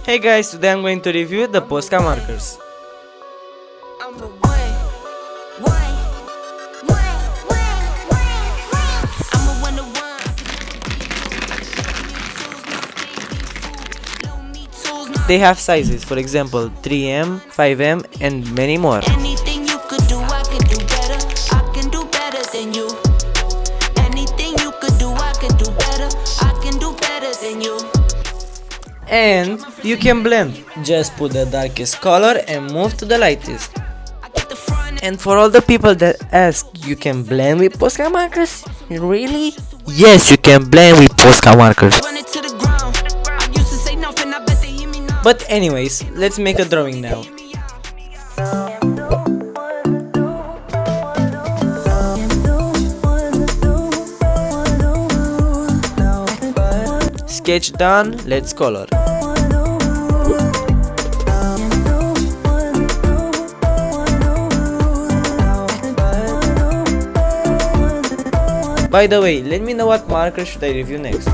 Hey guys, today I'm going to review the Posca markers. They have sizes, for example 3M, 5M and many more. Anything you could do, I could do better. I can do better than you. Anything you could do, I could do better. I can do better than you. And you can blend. Just put the darkest color and move to the lightest. And for all the people that ask, you can blend with Posca markers? Really? Yes, you can blend with Posca markers. But anyways, let's make a drawing now. Sketch done, let's color. By the way, let me know what marker should I review next.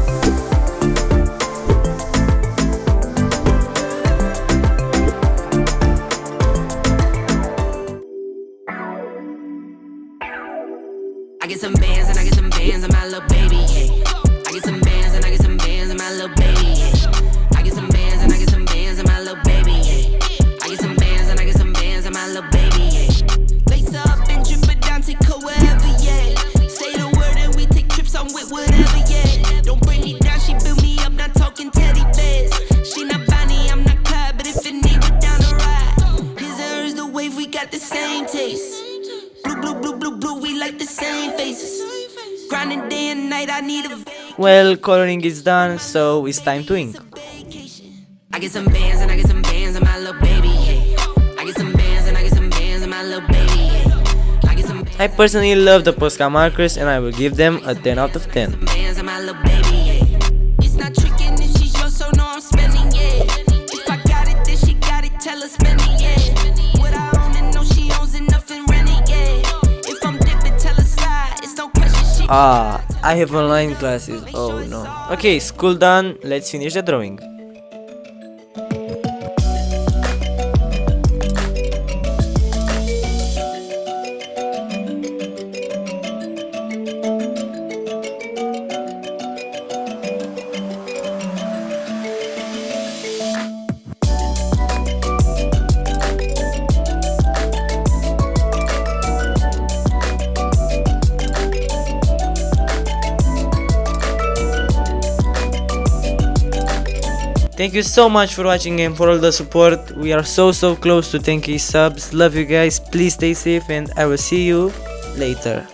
I get some bands and I get some bands and my little baby, yeah. I get some bands and I get some bands and my little baby, yeah. I get some bands and I get some bands and my little baby, yeah. I get some bands and I get some bands and my little baby, yeah. Lace up and drip it down, take her wherever, yeah. Say the word and we take trips on with whatever, yeah. Don't bring me down, she build me up, not talking teddy bears. She not Bonnie, I'm not Clyde, but if it need, we're down to ride. His and hers, the wave, we got the same taste. Blue, blue, blue, blue, blue, we like the same faces. Grinding day and night, I need a. Well, coloring is done, so it's time to ink. I get some bands and I get some bands and my little baby, yeah. I get some bands and I get some bands and my little baby, yeah. I get some I personally love the Posca markers and I will give them a 10 out of 10. bands and my little baby, yeah. It's not tricking if she's yours, so no, I'm spending, yeah. If I got it, then she got it, tell her spend it, yeah. What I own and know she owns enough and rent it, yeah. If I'm dipping, tell her slide, it's no question, she. I have online classes, oh no. Okay, school done, let's finish the drawing. Thank you so much for watching and for all the support. We are so close to 10k subs. Love you guys. Please stay safe and I will see you later.